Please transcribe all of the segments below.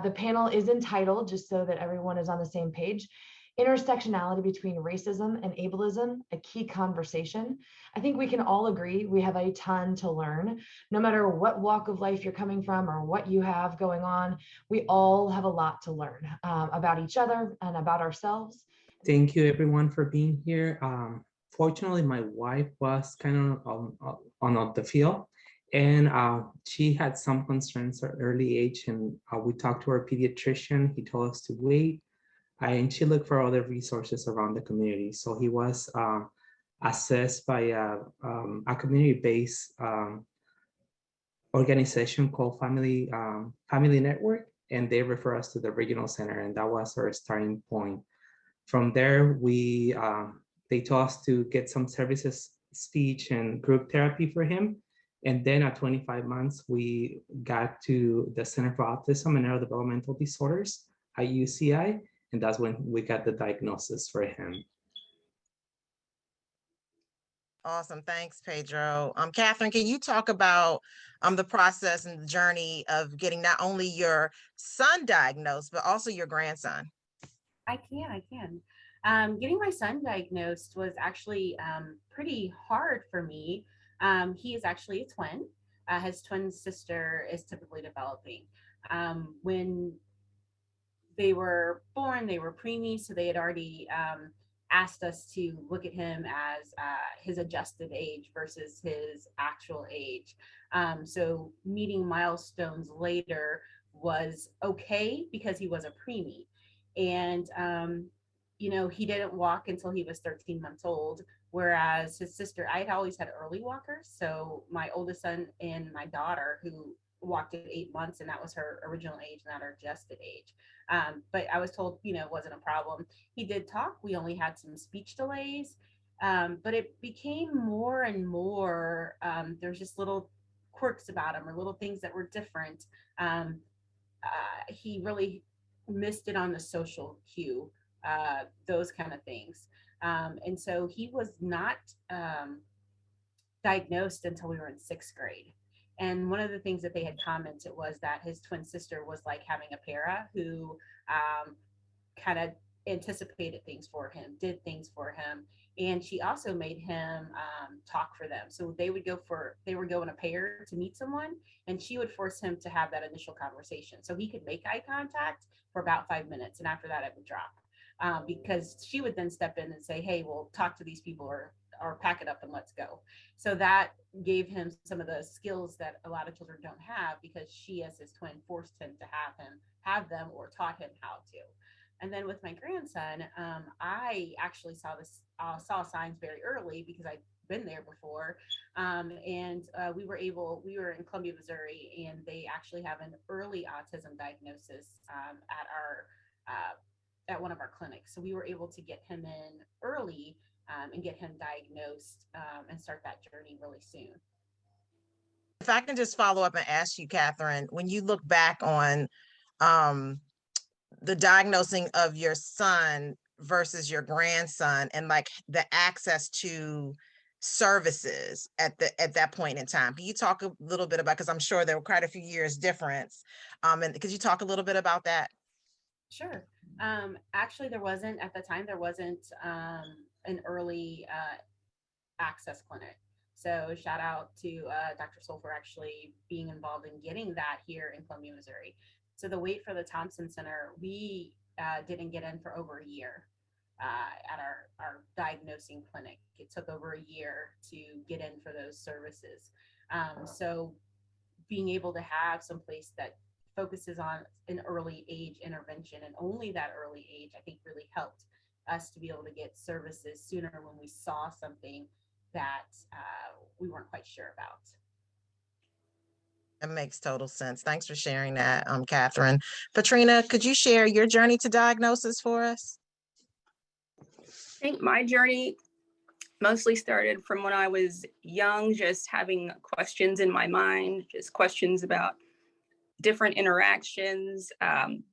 The panel is entitled, just so that everyone is on the same page, Intersectionality Between Racism and Ableism, a Key Conversation. I think we can all agree we have a ton to learn. No matter what walk of life you're coming from or what you have going on, we all have a lot to learn about each other and about ourselves. Thank you everyone for being here. Fortunately, my wife was kind of on the field, and she had some concerns at early age, and we talked to our pediatrician. He told us to wait, and she looked for other resources around the community. So he was assessed by a community-based organization called Family Network, and they refer us to the regional center, and that was our starting point. From there, they told us to get some services, speech and group therapy for him. And then at 25 months, we got to the Center for Autism and Neurodevelopmental Disorders at UCI, and that's when we got the diagnosis for him. Awesome, thanks, Pedro. Catherine, can you talk about the process and the journey of getting not only your son diagnosed, but also your grandson? I can. Getting my son diagnosed was actually pretty hard for me. He is actually a twin. His twin sister is typically developing. When they were born, they were preemies, so they had already asked us to look at him as his adjusted age versus his actual age. So meeting milestones later was okay because he was a preemie. And, he didn't walk until he was 13 months old, whereas his sister, I had always had early walkers. So my oldest son and my daughter, who walked at 8 months, and that was her original age, not her adjusted age. But I was told, it wasn't a problem. He did talk. We only had some speech delays, but it became more and more, there's just little quirks about him or little things that were different. He really missed it on the social cue, those kind of things. And so he was not diagnosed until we were in 6th grade. And one of the things that they had commented was that his twin sister was like having a para who kind of anticipated things for him, did things for him. And she also made him talk for them. So they would go in a pair to meet someone, and she would force him to have that initial conversation. So he could make eye contact for about 5 minutes. And after that, it would drop because she would then step in and say, hey, we'll talk to these people or pack it up and let's go. So that gave him some of the skills that a lot of children don't have, because she, as his twin, forced him to have them or taught him how to. And then with my grandson, I actually saw signs very early because I'd been there before. We were in Columbia, Missouri, and they actually have an early autism diagnosis at one of our clinics. So we were able to get him in early and get him diagnosed and start that journey really soon. If I can just follow up and ask you, Catherine, when you look back on the diagnosing of your son versus your grandson and like the access to services at that point in time, can you talk a little bit about, because I'm sure there were quite a few years difference, and could you talk a little bit about that? Sure. Actually, there wasn't an early access clinic. So shout out to Dr. Soul for actually being involved in getting that here in Columbia, Missouri. So the wait for the Thompson Center, we didn't get in for over a year at our diagnosing clinic. It took over a year to get in for those services. So being able to have some place that focuses on an early age intervention, and only that early age, I think really helped us to be able to get services sooner when we saw something that we weren't quite sure about. That makes total sense. Thanks for sharing that, Catherine. Patrina, could you share your journey to diagnosis for us? I think my journey mostly started from when I was young, just having questions in my mind, just questions about different interactions,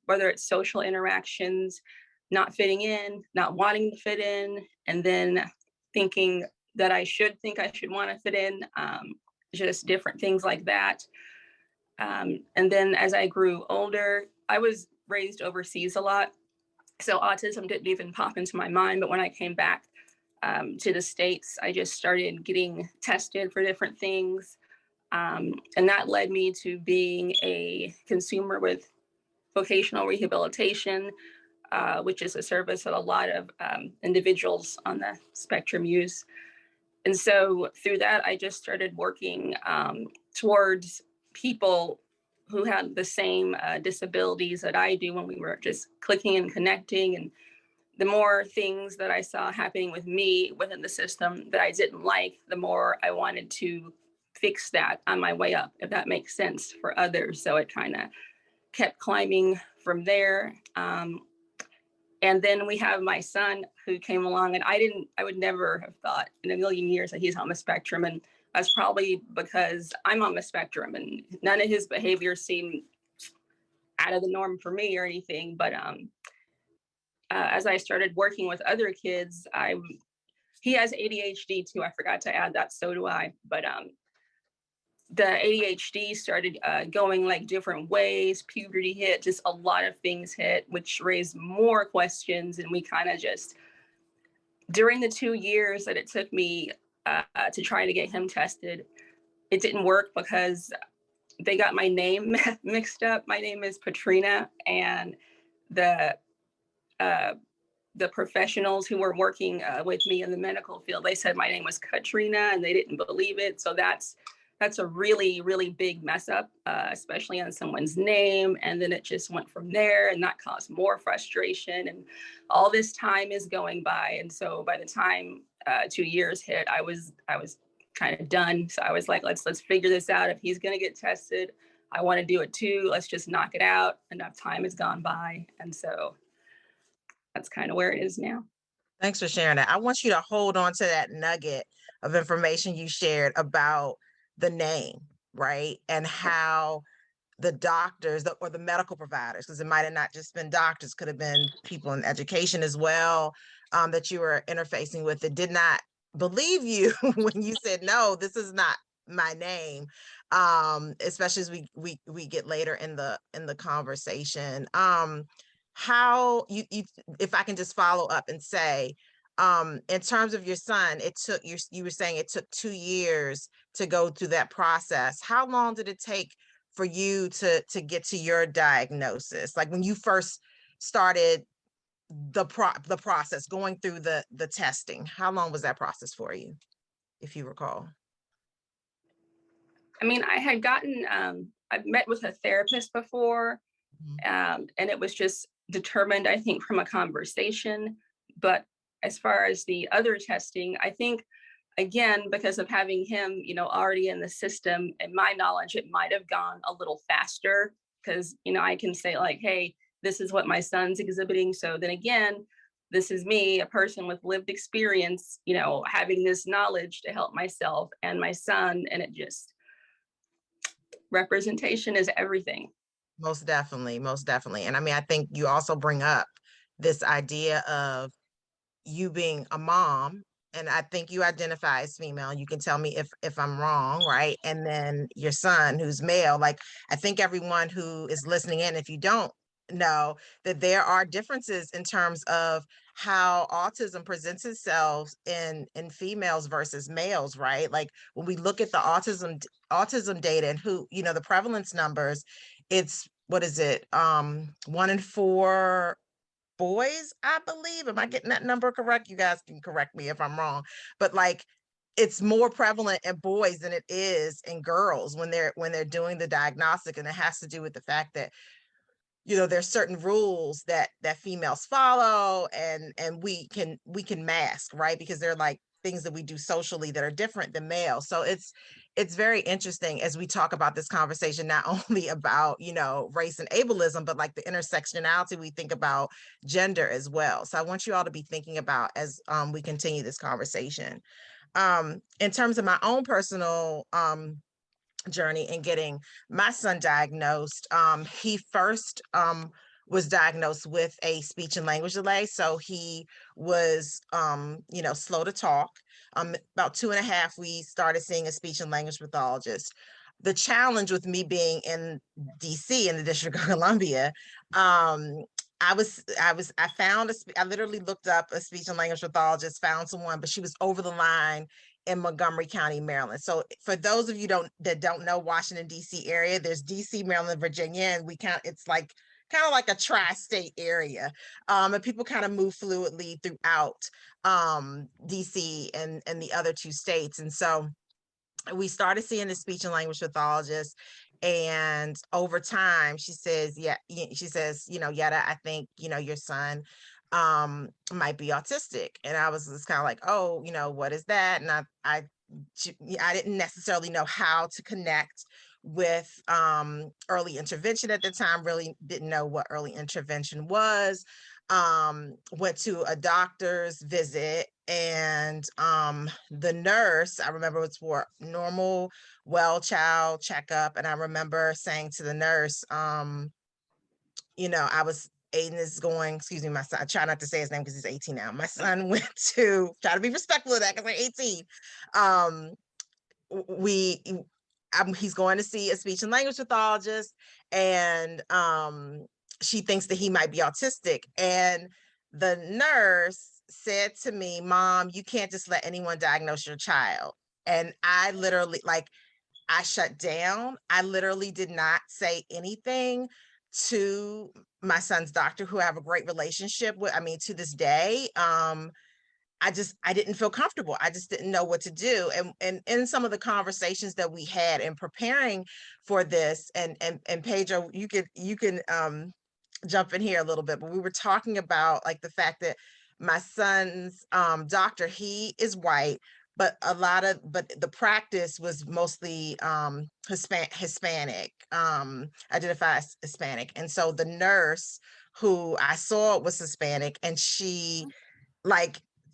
whether it's social interactions, not fitting in, not wanting to fit in, and then thinking that I should want to fit in, just different things like that. And then as I grew older, I was raised overseas a lot, so autism didn't even pop into my mind. But when I came back to the States, I just started getting tested for different things. And that led me to being a consumer with vocational rehabilitation, which is a service that a lot of individuals on the spectrum use. And so through that, I just started working towards people who had the same disabilities that I do, when we were just clicking and connecting. And the more things that I saw happening with me within the system that I didn't like, the more I wanted to fix that on my way up, if that makes sense for others. So it kind of kept climbing from there. And then we have my son who came along, and I would never have thought in a million years that he's on the spectrum. And that's probably because I'm on the spectrum and none of his behaviors seem out of the norm for me or anything. But as I started working with other kids, he has ADHD too. I forgot to add that. So do I. But the ADHD started going like different ways. Puberty hit, just a lot of things hit, which raised more questions. And we kind of just, during the 2 years that it took me to try to get him tested, it didn't work because they got my name mixed up. My name is Patrina, and the professionals who were working with me in the medical field, they said my name was Katrina, and they didn't believe it. So that's a really, really big mess up, especially on someone's name. And then it just went from there, and that caused more frustration. And all this time is going by. And so by the time 2 years hit, I was kind of done. So I was like, let's figure this out. If he's going to get tested, I want to do it too. Let's just knock it out. Enough time has gone by. And so that's kind of where it is now. Thanks for sharing that. I want you to hold on to that nugget of information you shared about the name, right? And how the doctors or the medical providers, because it might have not just been doctors, could have been people in education as well, that you were interfacing with, that did not believe you when you said, no, this is not my name, especially as we get later in the conversation. How you if I can just follow up and say, in terms of your son, you were saying it took 2 years to go through that process. How long did it take for you to get to your diagnosis? Like when you first started the process, going through the testing, how long was that process for you, if you recall? I mean, I had gotten, I've met with a therapist before, and it was just determined, I think, from a conversation. But as far as the other testing, I think, again, because of having him, already in the system, in my knowledge, it might have gone a little faster because, I can say like, hey, this is what my son's exhibiting. So then again, this is me, a person with lived experience, having this knowledge to help myself and my son. And it just, representation is everything. Most definitely, most definitely. And I mean, I think you also bring up this idea of you being a mom, and I think you identify as female. You can tell me if I'm wrong, right? And then your son, who's male. Like, I think everyone who is listening in, if you don't know, that there are differences in terms of how autism presents itself in females versus males, right? Like when we look at the autism data and who, the prevalence numbers, it's, what is it? 1 in 4 boys, I believe. Am I getting that number correct? You guys can correct me if I'm wrong, but like it's more prevalent in boys than it is in girls when they're doing the diagnostic. And it has to do with the fact that there's certain rules that females follow, and we can mask, right? Because they're like things that we do socially that are different than males. So it's very interesting as we talk about this conversation, not only about, race and ableism, but like the intersectionality, we think about gender as well. So I want you all to be thinking about as we continue this conversation. In terms of my own personal journey in getting my son diagnosed, he first was diagnosed with a speech and language delay. So he was, slow to talk. About 2.5, we started seeing a speech and language pathologist. the challenge with me being in DC, in the District of Columbia, I literally looked up a speech and language pathologist, found someone, but she was over the line in Montgomery County, Maryland. So for those of you that don't know Washington, DC area, there's DC, Maryland, Virginia, and it's like kind of like a tri-state area. And people kind of move fluidly throughout DC and the other two states. And so we started seeing the speech and language pathologist, and over time she says, Yetta, I think, your son might be autistic. And I was just kind of like, oh, what is that? And I didn't necessarily know how to connect with early intervention at the time, really didn't know what early intervention was. Went to a doctor's visit, and the nurse, I remember, it was for normal well child checkup, and I remember saying to the nurse, I was Aiden is going, excuse me, my son, I try not to say his name because he's 18 now. My son went to, try to be respectful of that because I'm 18. He's going to see a speech and language pathologist, and she thinks that he might be autistic. And the nurse said to me, Mom, you can't just let anyone diagnose your child. And I literally, I shut down. I literally did not say anything to my son's doctor, who I have a great relationship with. I mean, to this day, I didn't feel comfortable. I just didn't know what to do. And in some of the conversations that we had in preparing for this, and Pedro, you can jump in here a little bit, but we were talking about the fact that my son's doctor, he is white, but the practice was mostly Hispanic, identified as Hispanic. And so the nurse who I saw was Hispanic, and she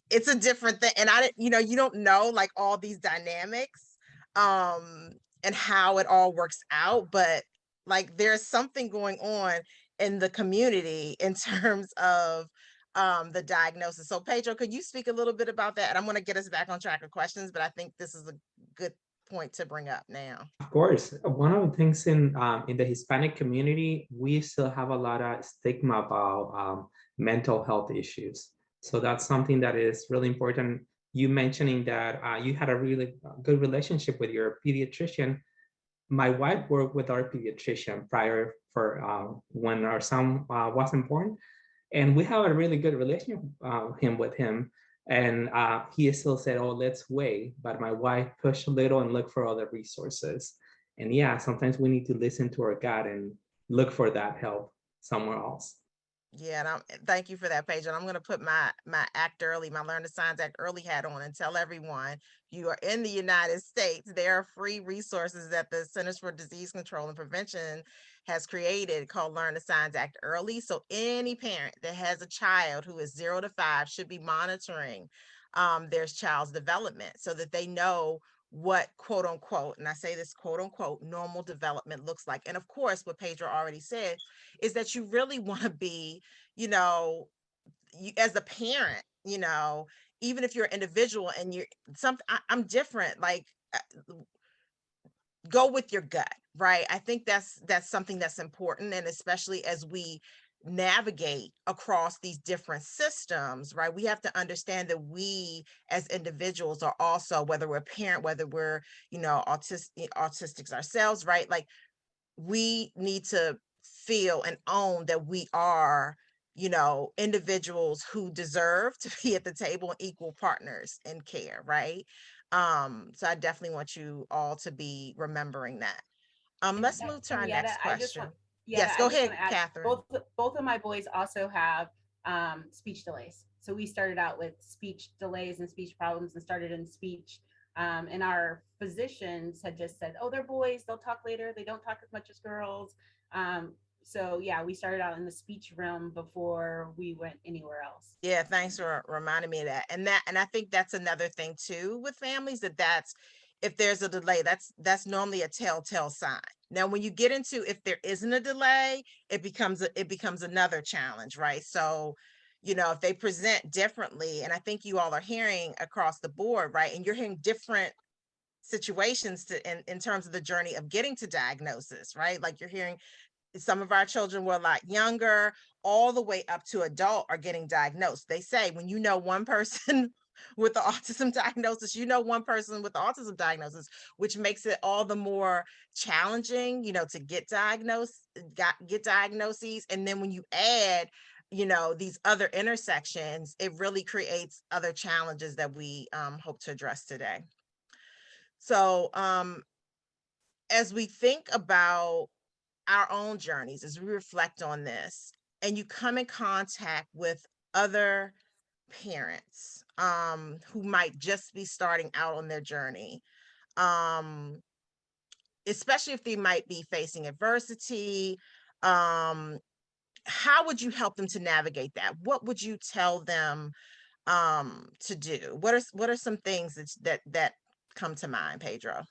it's a different thing. And I didn't, you don't know all these dynamics and how it all works out, but there's something going on in the community in terms of the diagnosis. So Pedro, could you speak a little bit about that? And I'm going to get us back on track of questions, but I think this is a good point to bring up now. Of course, one of the things in the Hispanic community, we still have a lot of stigma about mental health issues. So that's something that is really important. You mentioning that you had a really good relationship with your pediatrician. My wife worked with our pediatrician prior for when our son wasn't born, and we have a really good relationship with him. And he still said, oh, let's wait. But my wife pushed a little and looked for other resources. And yeah, sometimes we need to listen to our gut and look for that help somewhere else. Yeah, and thank you for that, Paige. And I'm going to put my Act Early, my Learn to Signs Act Early hat on and tell everyone, you are in the United States, there are free resources that the Centers for Disease Control and Prevention has created called Learn to Signs Act Early. So any parent that has a child who is 0 to 5 should be monitoring their child's development so that they know what quote unquote, and I say this quote unquote, normal development looks like. And of course, what Pedro already said is that you really want to be, you as a parent, even if you're an individual and you're I'm different, go with your gut, right? I think that's something that's important. And especially as we navigate across these different systems, right? We have to understand that we as individuals are also, whether we're a parent, whether we're, autistics ourselves, right? We need to feel and own that we are, individuals who deserve to be at the table and equal partners in care, right? So I definitely want you all to be remembering that. Let's move to our next question. Yes, go ahead, Catherine. Both of my boys also have speech delays. So we started out with speech delays and speech problems and started in speech. And our physicians had just said, oh, they're boys, they'll talk later. They don't talk as much as girls. So yeah, we started out in the speech realm before we went anywhere else. Yeah, thanks for reminding me of that. And I think that's another thing too with families, that's if there's a delay, that's normally a telltale sign. Now, when you get into if there isn't a delay, it becomes another challenge, right? So, if they present differently, and I think you all are hearing across the board, right? And you're hearing different situations in terms of the journey of getting to diagnosis, right? Like you're hearing some of our children were a lot younger, all the way up to adult are getting diagnosed. They say when you know one person with the autism diagnosis, you know one person with the autism diagnosis, which makes it all the more challenging, to get get diagnoses. And then when you add, these other intersections, it really creates other challenges that we hope to address today. So as we think about our own journeys, as we reflect on this, and you come in contact with other parents who might just be starting out on their journey, especially if they might be facing adversity, how would you help them to navigate that? What would you tell them to do? What are some things that come to mind, Pedro?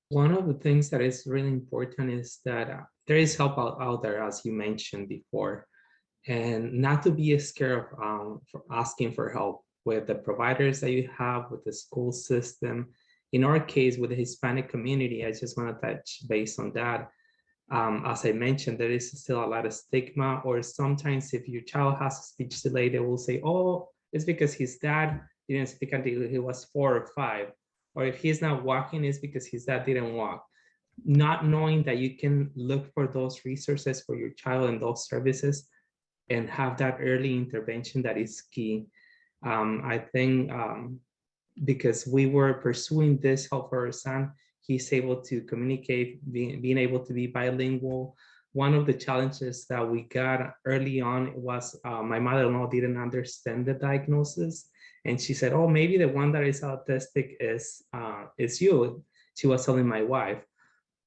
One of the things that is really important is that there is help out there, as you mentioned before, and not to be scared of for asking for help with the providers that you have, with the school system. In our case, with the Hispanic community, I just want to touch base on that. As I mentioned, there is still a lot of stigma, or sometimes if your child has a speech delay, they will say, oh, it's because his dad didn't speak until he was 4 or 5. Or if he's not walking, it's because his dad didn't walk. Not knowing that you can look for those resources for your child and those services and have that early intervention, that is key. I think because we were pursuing this help for our son, he's able to communicate, being able to be bilingual. One of the challenges that we got early on was my mother-in-law didn't understand the diagnosis. And she said, oh, maybe the one that is autistic is you. She was telling my wife.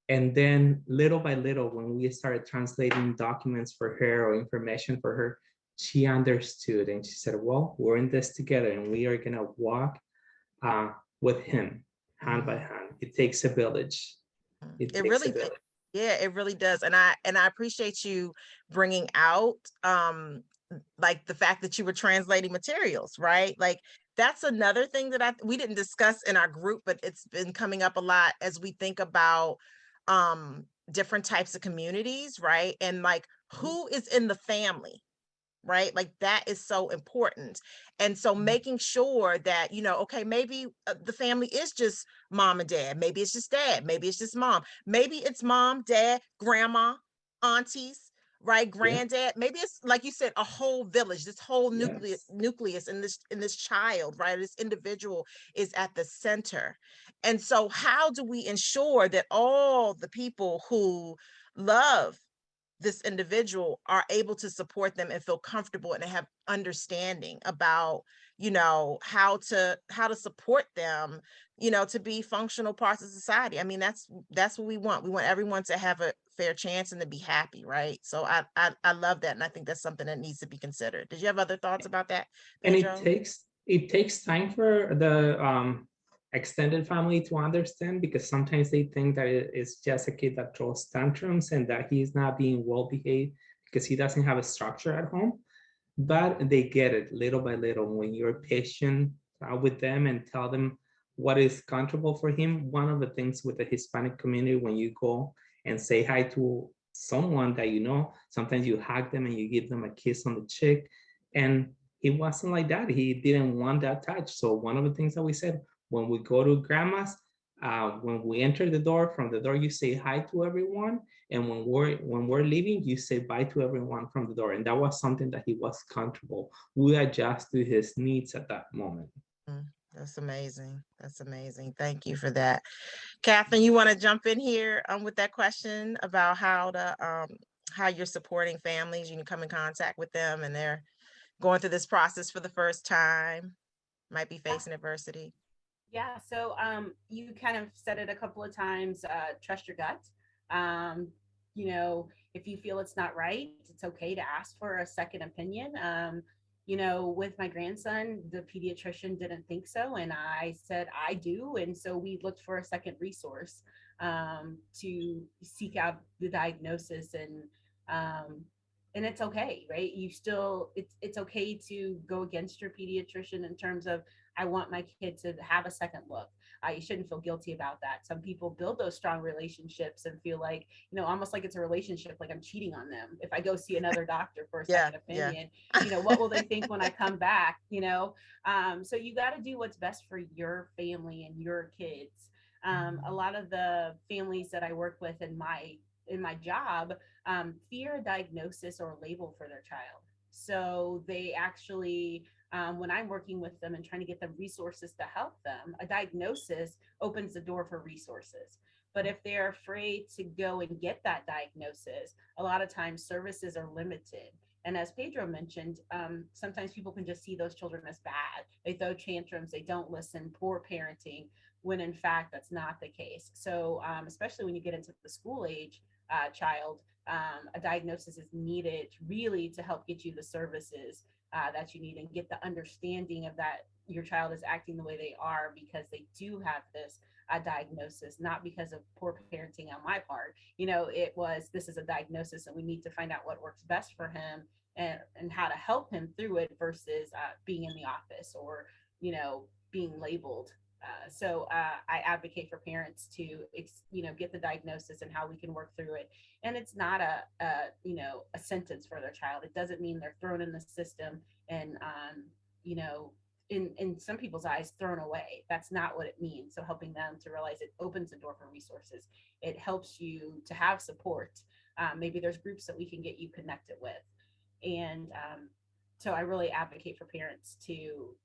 And then little by little, when we started translating documents for her or information for her, she understood. And she said, well, we're in this together and we are gonna walk with him hand by hand. It takes a village. It really, yeah, it really does. And I appreciate you bringing out like the fact that you were translating materials, right? Like that's another thing that we didn't discuss in our group, but it's been coming up a lot as we think about different types of communities, right? And like who is in the family, right? Like that is so important. And so making sure that, okay, maybe the family is just mom and dad. Maybe it's just dad. Maybe it's just mom. Maybe it's mom, dad, grandma, aunties, right? Granddad. Yeah. Maybe it's like you said, a whole village, this whole nucleus in this child, right? This individual is at the center. And so how do we ensure that all the people who love this individual are able to support them and feel comfortable and have understanding about, how to support them, to be functional parts of society? I mean, that's what we want. We want everyone to have a fair chance and to be happy, right? So I love that. And I think that's something that needs to be considered. Did you have other thoughts about that, Pedro? And it takes time for the extended family to understand, because sometimes they think that it's just a kid that throws tantrums and that he's not being well behaved because he doesn't have a structure at home. But they get it little by little when you're patient with them and tell them what is comfortable for him. One of the things with the Hispanic community, when you go and say hi to someone that sometimes you hug them and you give them a kiss on the cheek, and it wasn't like that. He didn't want that touch. So one of the things that we said, when we go to grandma's, when we enter the door, from the door you say hi to everyone, and when we're leaving, you say bye to everyone from the door. And that was something that he was comfortable. We adjust to his needs at that moment. That's amazing. That's amazing. Thank you for that. Catherine, you want to jump in here with that question about how you're supporting families, you come in contact with them and they're going through this process for the first time, might be facing adversity? Yeah, so you kind of said it a couple of times, trust your gut. If you feel it's not right, it's okay to ask for a second opinion. With my grandson, the pediatrician didn't think so, and I said I do, and so we looked for a second resource to seek out the diagnosis, and it's okay, right? It's okay to go against your pediatrician in terms of I want my kid to have a second look. You shouldn't feel guilty about that. Some people build those strong relationships and feel like, almost like it's a relationship, like I'm cheating on them if I go see another doctor for a second opinion. What will they think when I come back? So you got to do what's best for your family and your kids. A lot of the families that I work with in my job fear a diagnosis or a label for their child. So they actually, when I'm working with them and trying to get them resources to help them, a diagnosis opens the door for resources. But if they're afraid to go and get that diagnosis, a lot of times services are limited. And as Pedro mentioned, sometimes people can just see those children as bad. They throw tantrums, they don't listen, poor parenting, when in fact that's not the case. So especially when you get into the school age child, a diagnosis is needed really to help get you the services that you need and get the understanding of that your child is acting the way they are because they do have this diagnosis, not because of poor parenting on my part. It was, this is a diagnosis and we need to find out what works best for him and how to help him through it versus being in the office or, being labeled. So I advocate for parents to, get the diagnosis and how we can work through it. And it's not a sentence for their child. It doesn't mean they're thrown in the system and, in some people's eyes, thrown away. That's not what it means. So helping them to realize it opens the door for resources. It helps you to have support. Maybe there's groups that we can get you connected with. And so I really advocate for parents to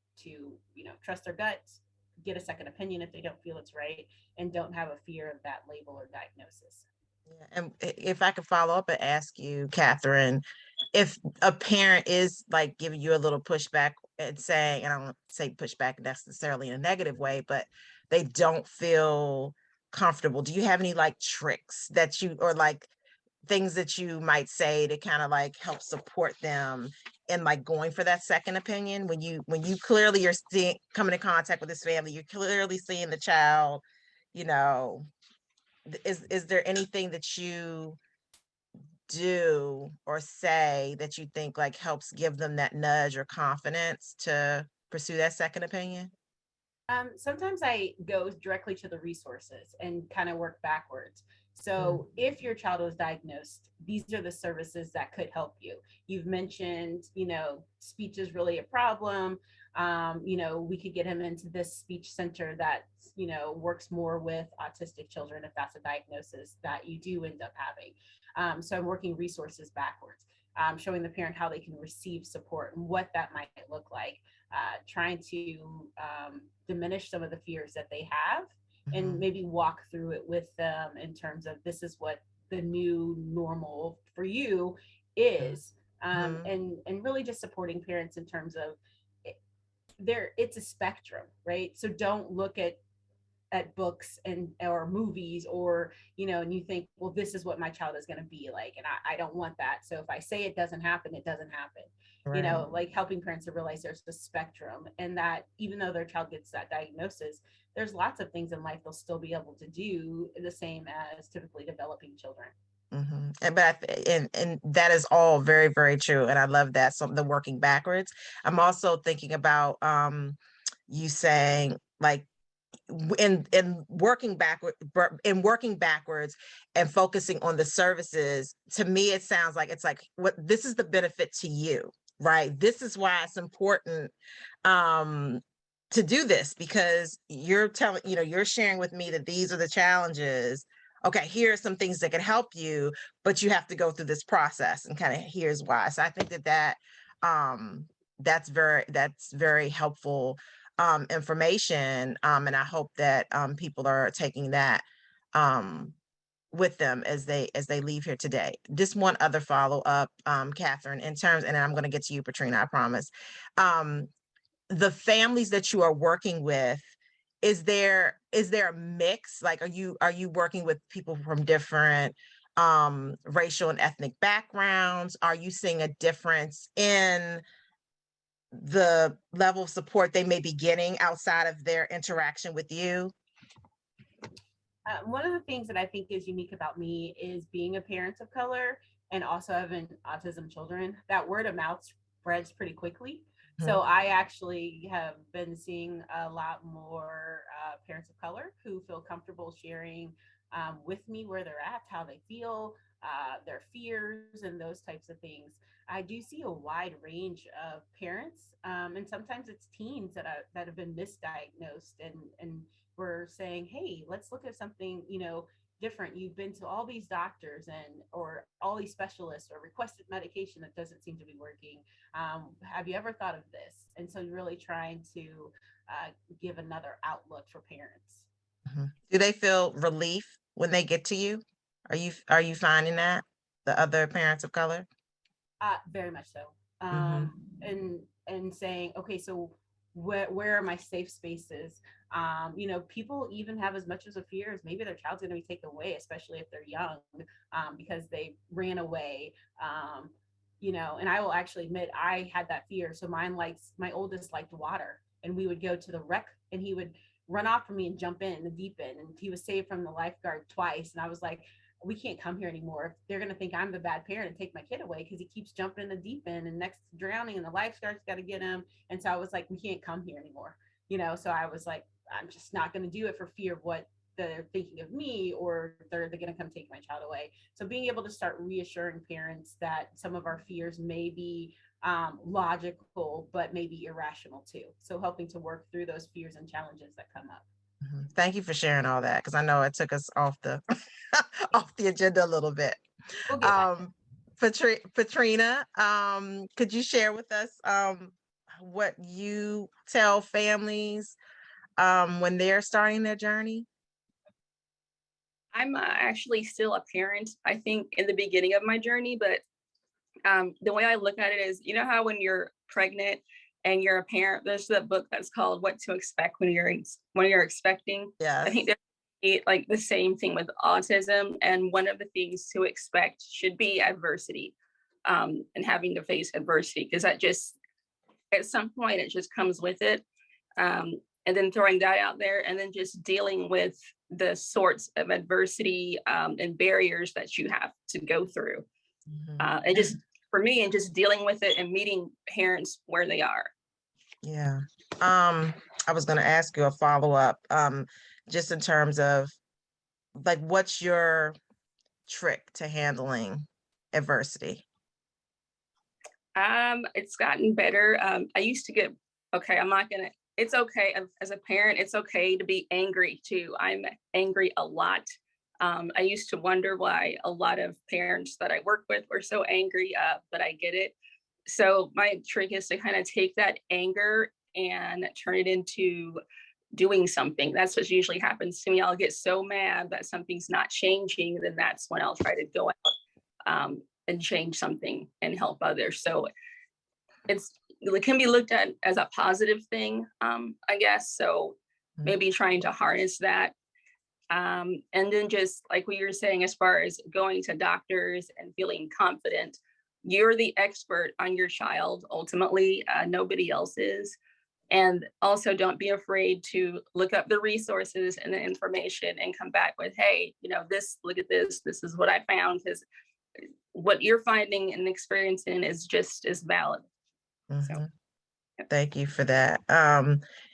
trust their guts, get a second opinion if they don't feel it's right, and don't have a fear of that label or diagnosis. Yeah. And if I could follow up and ask you, Catherine, if a parent is like giving you a little pushback and saying, and I don't say pushback necessarily in a negative way, but they don't feel comfortable, do you have any like tricks that you, or like things that you might say to kind of like help support them in like going for that second opinion when you clearly are coming in contact with this family, you're clearly seeing the child, is there anything that you do or say that you think like helps give them that nudge or confidence to pursue that second opinion? Sometimes I go directly to the resources and kind of work backwards. So if your child was diagnosed, these are the services that could help you. You've mentioned, speech is really a problem. We could get him into this speech center that, works more with autistic children if that's a diagnosis that you do end up having. So I'm working resources backwards, showing the parent how they can receive support and what that might look like. Trying to diminish some of the fears that they have and maybe walk through it with them in terms of this is what the new normal for you is. And really just supporting parents in terms of it's a spectrum, right? So don't look at books or movies or and you think, well, this is what my child is going to be like, and I don't want that, so if I say it doesn't happen, it doesn't happen. Right. Like helping parents to realize there's a spectrum and that even though their child gets that diagnosis, there's lots of things in life they'll still be able to do the same as typically developing children. And that is all very, very true, and I love that. So the working backwards, I'm also thinking about you saying like in working backwards and focusing on the services. To me it sounds like it's like, what, this is the benefit to you, right? This is why it's important to do this, because you're telling, you're sharing with me that these are the challenges. Okay, here are some things that can help you, but you have to go through this process, and kind of here's why. So I think that that's very helpful information, and I hope that people are taking that with them as they leave here today. Just one other follow up, Catherine, in terms, and I'm going to get to you, Patrina, I promise. The families that you are working with, is there a mix? Like, are you working with people from different racial and ethnic backgrounds? Are you seeing a difference in the level of support they may be getting outside of their interaction with you? One of the things that I think is unique about me is being a parent of color and also having autism children. That word of mouth spreads pretty quickly. So I actually have been seeing a lot more parents of color who feel comfortable sharing with me where they're at, how they feel, their fears, and those types of things. I do see a wide range of parents, and sometimes it's teens that have been misdiagnosed, and we're saying, hey, let's look at something, different. You've been to all these doctors and or all these specialists or requested medication that doesn't seem to be working. Have you ever thought of this? And so you're really trying to give another outlook for parents. Do they feel relief when they get to you? Are you finding that, the other parents of color? Very much so. Mhm. And saying, okay, so where are my safe spaces? People even have as much as a fear as maybe their child's going to be taken away, especially if they're young, because they ran away. And I will actually admit I had that fear. So my oldest liked water, and we would go to the wreck, and he would run off from me and jump in the deep end. And he was saved from the lifeguard twice. And I was like, we can't come here anymore. They're going to think I'm the bad parent and take my kid away because he keeps jumping in the deep end and next to drowning, and the lifeguard's got to get him. And so I was like, we can't come here anymore. So I was like, I'm just not going to do it for fear of what they're thinking of me, or they're going to come take my child away. So being able to start reassuring parents that some of our fears may be logical, but maybe irrational too. So helping to work through those fears and challenges that come up. Thank you for sharing all that, because I know it took us off the off the agenda a little bit. We'll get back. Patrina, could you share with us what you tell families when they're starting their journey? I'm actually still a parent, I think, in the beginning of my journey, but the way I look at it is, you know how when you're pregnant and you're a parent, there's that book that's called What to Expect When You're Expecting. Yes. I think there's like the same thing with autism, and one of the things to expect should be adversity, and having to face adversity, because that just at some point it just comes with it. And then throwing that out there, and then just dealing with the sorts of adversity and barriers that you have to go through. And just for me, and just dealing with it and meeting parents where they are. Yeah. I was going to ask you a follow-up, just in terms of like, what's your trick to handling adversity? It's gotten better. I used to get, it's okay as a parent, it's okay to be angry too. I'm angry a lot. I used to wonder why a lot of parents that I work with were so angry, but I get it. So my trick is to kind of take that anger and turn it into doing something. That's what usually happens to me. I'll get so mad that something's not changing, then that's when I'll try to go out and change something and help others. So it can be looked at as a positive thing, I guess. So maybe trying to harness that. And then just like what you're saying, as far as going to doctors and feeling confident, you're the expert on your child. Ultimately, nobody else is. And also don't be afraid to look up the resources and the information and come back with, hey, look at this. This is what I found, because what you're finding and experiencing is just as valid. So. Thank you for that.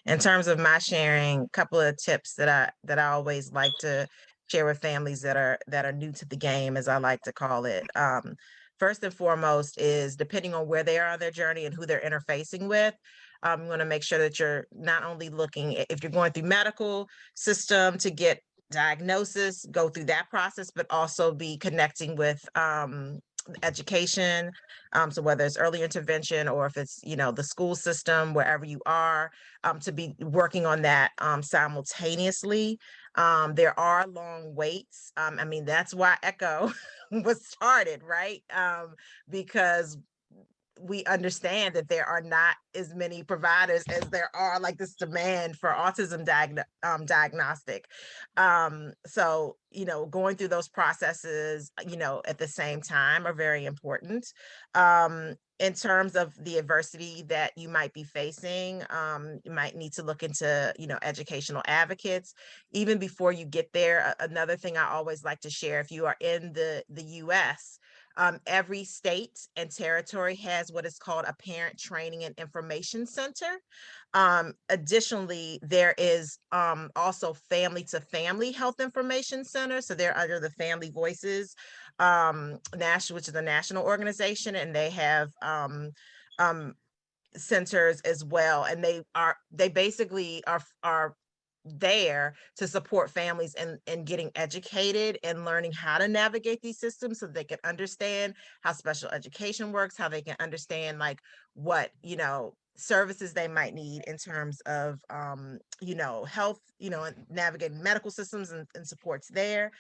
In terms of my sharing, a couple of tips that I always like to share with families that are new to the game, as I like to call it. First and foremost is, depending on where they are on their journey and who they're interfacing with, I'm going to make sure that you're not only looking, if you're going through medical system to get diagnosis, go through that process, but also be connecting with education. So whether it's early intervention or if it's, the school system, wherever you are, to be working on that simultaneously. There are long waits. That's why ECHO was started, right? Because we understand that there are not as many providers as there are like this demand for autism diagnostic. So, going through those processes, at the same time are very important. In terms of the adversity that you might be facing, you might need to look into, educational advocates. Even before you get there, another thing I always like to share, if you are in the US, Every state and territory has what is called a parent training and information center. Additionally, there is also family to family health information center. So they're under the Family Voices National, which is a national organization, and they have centers as well. And they basically are there to support families in getting educated and learning how to navigate these systems so they can understand how special education works, how they can understand like what, services they might need in terms of, health, and navigating medical systems and supports there.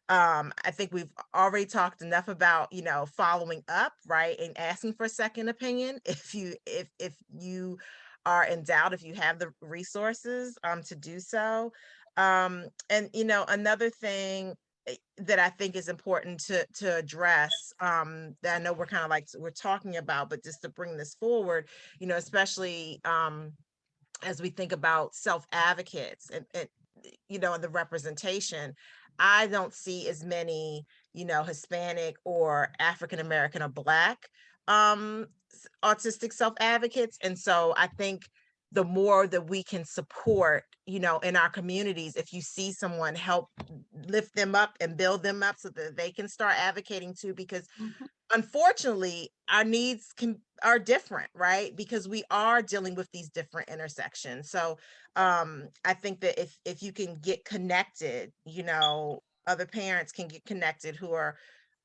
I think we've already talked enough about, following up, right, and asking for a second opinion if you are in doubt, if you have the resources to do so. And another thing that I think is important to address, that I know we're kind of like we're talking about, but just to bring this forward, especially as we think about self-advocates and the representation, I don't see as many, Hispanic or African American or Black autistic self-advocates. And so I think the more that we can support, in our communities, if you see someone, help lift them up and build them up so that they can start advocating too, because unfortunately our needs are different, right? Because we are dealing with these different intersections. So I think that if you can get connected, other parents can get connected who are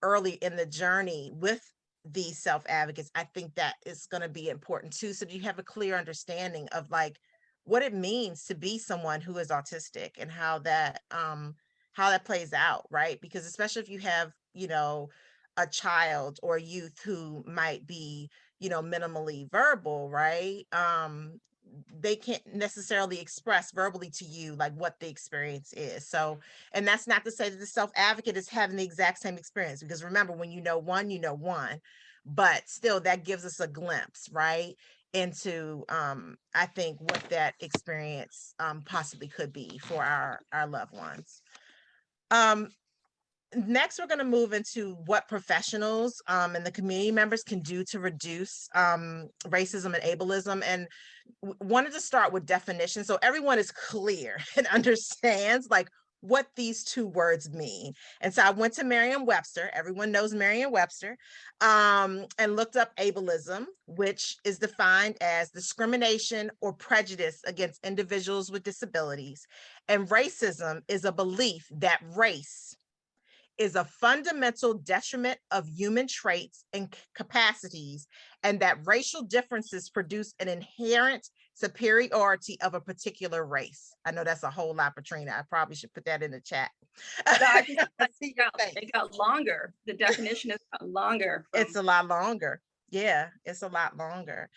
early in the journey with these self-advocates, I think that is going to be important too, so that you have a clear understanding of like what it means to be someone who is autistic and how that plays out, right? Because especially if you have, a child or youth who might be, minimally verbal, right? They can't necessarily express verbally to you like what the experience is. So, and that's not to say that the self-advocate is having the exact same experience, because remember, when you know one, but still that gives us a glimpse, right, into I think what that experience possibly could be for our loved ones. Next, we're going to move into what professionals and the community members can do to reduce racism and ableism. And wanted to start with definition, so everyone is clear and understands like what these two words mean. And so I went to Merriam-Webster. Everyone knows Merriam-Webster, and looked up ableism, which is defined as discrimination or prejudice against individuals with disabilities. And racism is a belief that race is a fundamental detriment of human traits and capacities, and that racial differences produce an inherent superiority of a particular race. I know that's a whole lot, Patrina. I probably should put that in the chat. It got longer. The definition has got longer. It's a lot longer. Yeah, it's a lot longer.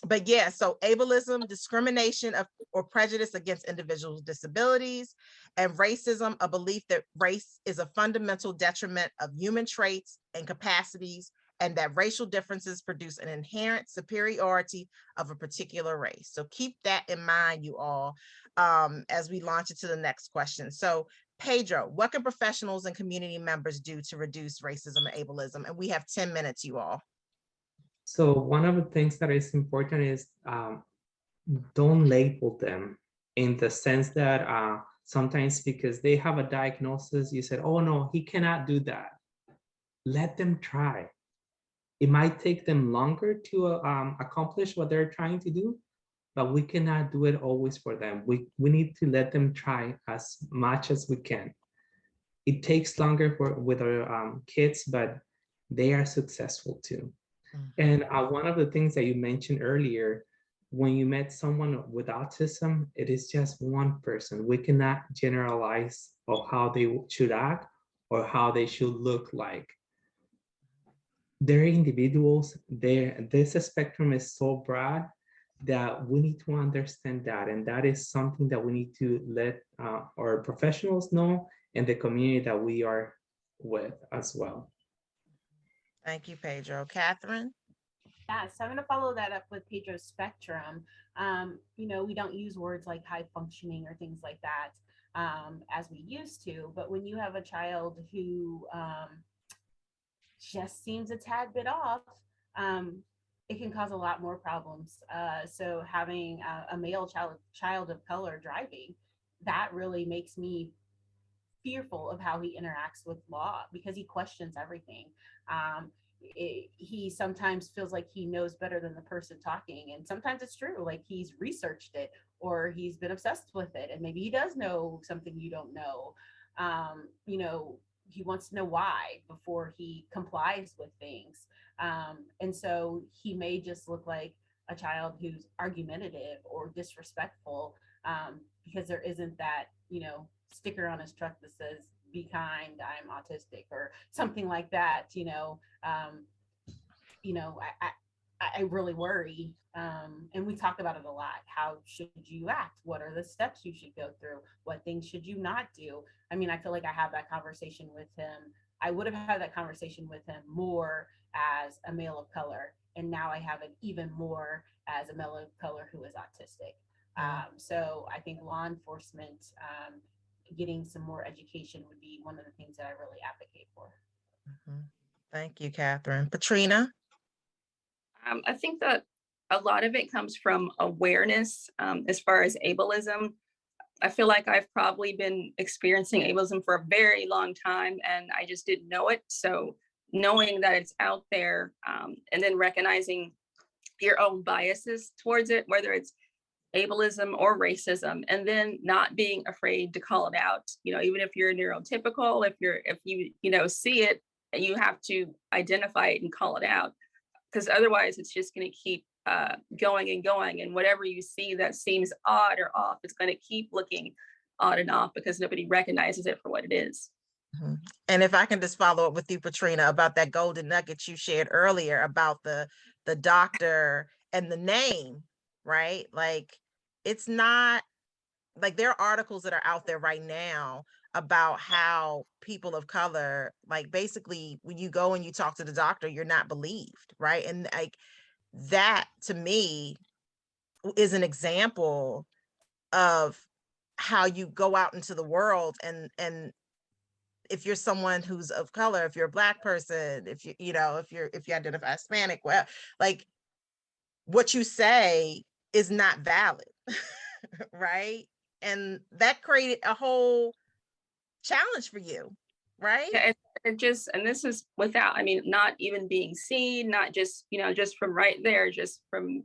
But yeah, so ableism, discrimination of or prejudice against individuals with disabilities, and racism, a belief that race is a fundamental detriment of human traits and capacities, and that racial differences produce an inherent superiority of a particular race. So keep that in mind, you all, as we launch into the next question. So Pedro, what can professionals and community members do to reduce racism and ableism? And we have 10 minutes, you all. So one of the things that is important is don't label them, in the sense that sometimes because they have a diagnosis, you said, oh no, he cannot do that. Let them try. It might take them longer to accomplish what they're trying to do, but we cannot do it always for them. We need to let them try as much as we can. It takes longer with our kids, but they are successful too. And one of the things that you mentioned earlier, when you met someone with autism, it is just one person. We cannot generalize of how they should act or how they should look like. They're individuals. This spectrum is so broad that we need to understand that. And that is something that we need to let our professionals know and the community that we are with as well. Thank you, Pedro. Catherine? Yeah, so I'm going to follow that up with Pedro's spectrum. We don't use words like high functioning or things like that as we used to, but when you have a child who just seems a tad bit off, it can cause a lot more problems. So having a male child of color driving, that really makes me fearful of how he interacts with law because he questions everything. He sometimes feels like he knows better than the person talking, and sometimes it's true, like he's researched it or he's been obsessed with it, and maybe he does know something you don't know. You know, he wants to know why before he complies with things. And so he may just look like a child who's argumentative or disrespectful, because there isn't that, you know, sticker on his truck that says "Be kind, I'm autistic" or something like that. You know, I really worry. And we talk about it a lot. How should you act? What are the steps you should go through? What things should you not do? I mean, I feel like I have that conversation with him. I would have had that conversation with him more as a male of color. And now I have it even more as a male of color who is autistic. So I think law enforcement, getting some more education would be one of the things that I really advocate for. Thank you, Catherine. Patrina? I think that a lot of it comes from awareness as far as ableism. I feel like I've probably been experiencing ableism for a very long time and I just didn't know it. So knowing that it's out there, and then recognizing your own biases towards it, whether it's ableism or racism, and then not being afraid to call it out. You know, even if you're neurotypical, if you see it, you have to identify it and call it out, because otherwise it's just going to keep going and going, and whatever you see that seems odd or off, it's going to keep looking odd and off because nobody recognizes it for what it is. And if I can just follow up with you, Patrina, about that golden nugget you shared earlier about the doctor and the name, right? Like, it's not like there are articles that are out there right now about how people of color, like basically when you go and you talk to the doctor, you're not believed, right? And like that to me is an example of how you go out into the world, and if you're someone who's of color, if you're a Black person, if you identify Hispanic, well, like what you say is not valid. Right? And that created a whole challenge for you, right? Yeah, and this is without, I mean, not even being seen, not just, just from right there, just from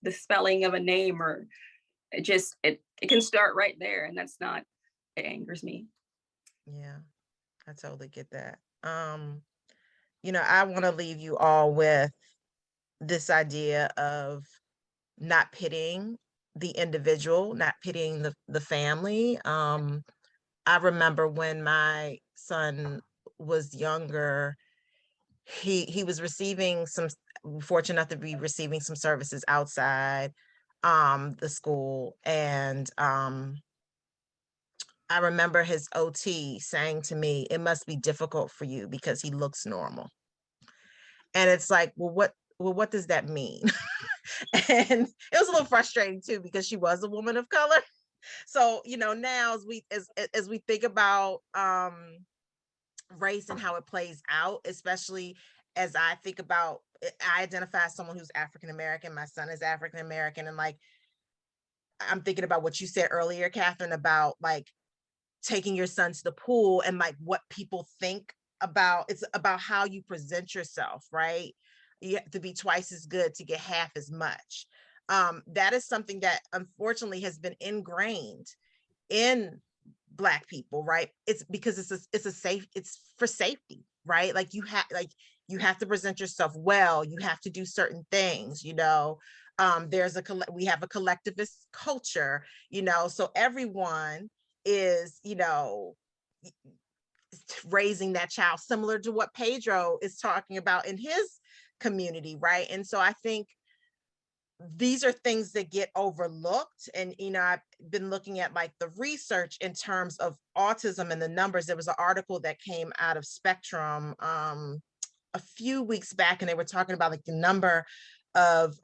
the spelling of a name, or it can start right there. And that's not, it angers me. Yeah, I totally get that. I want to leave you all with this idea of not pitting the individual, not pitting the family. I remember when my son was younger, he was fortunate enough to be receiving some services outside the school. And I remember his OT saying to me, "It must be difficult for you because he looks normal." And it's like, well, what does that mean? And it was a little frustrating too, because she was a woman of color. So, now as we think about race and how it plays out, especially as I think about, I identify as someone who's African American, my son is African American, and like I'm thinking about what you said earlier, Catherine, about like taking your son to the pool and like what people think about. It's about how you present yourself, right? You have to be twice as good to get half as much. That is something that unfortunately has been ingrained in Black people, right? It's because it's for safety, right? Like you have to present yourself well. You have to do certain things, we have a collectivist culture, so everyone is, raising that child similar to what Pedro is talking about in his community, right? And so I think these are things that get overlooked. And I've been looking at like the research in terms of autism and the numbers. There was an article that came out of Spectrum a few weeks back, and they were talking about like the number of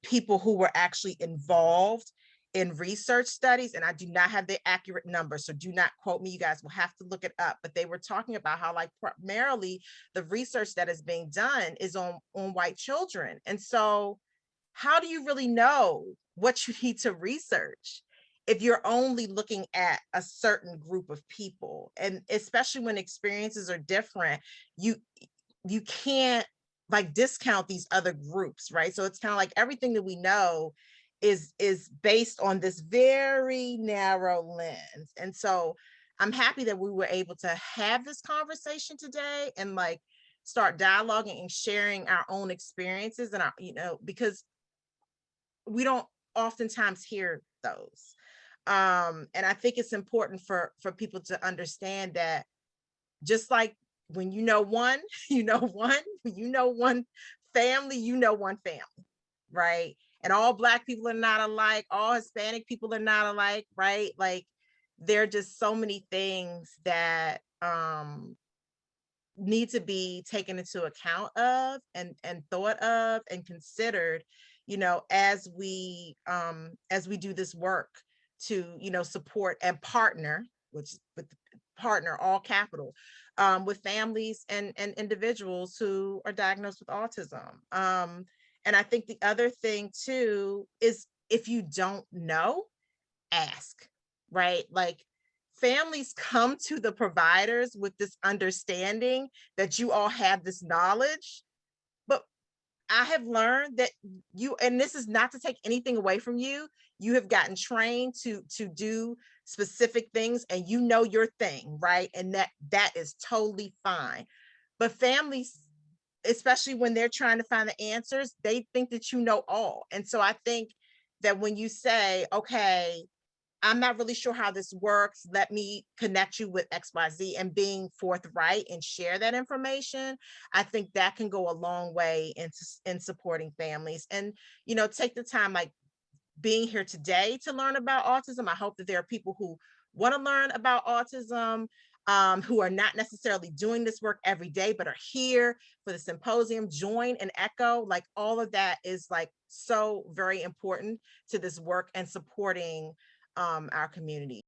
people who were actually involved in research studies, and I do not have the accurate number, so do not quote me, you guys will have to look it up, but they were talking about how like primarily the research that is being done is on white children. And so how do you really know what you need to research if you're only looking at a certain group of people? And especially when experiences are different, you can't like discount these other groups, right? So it's kind of like everything that we know is based on this very narrow lens. And so I'm happy that we were able to have this conversation today and like start dialoguing and sharing our own experiences and our, you know, because we don't oftentimes hear those. And I think it's important for people to understand that just like when you know one, you know one, when you know one family, you know one family, right? And all Black people are not alike, all Hispanic people are not alike, right? Like there are just so many things that need to be taken into account of and thought of and considered, you know, as we do this work to, you know, support and partner, which with partner all capital, with families and individuals who are diagnosed with autism. And I think the other thing too is if you don't know, ask, right? Like families come to the providers with this understanding that you all have this knowledge, but I have learned that you, and this is not to take anything away from you, you have gotten trained to do specific things and you know your thing, right? And that is totally fine. But families, especially when they're trying to find the answers, they think that you know all. And so I think that when you say, okay, I'm not really sure how this works, let me connect you with XYZ, and being forthright and share that information, I think that can go a long way in supporting families. And, you know, take the time, like being here today to learn about autism. I hope that there are people who want to learn about autism, who are not necessarily doing this work every day, but are here for the symposium, join and echo. Like all of that is like so very important to this work and supporting our community.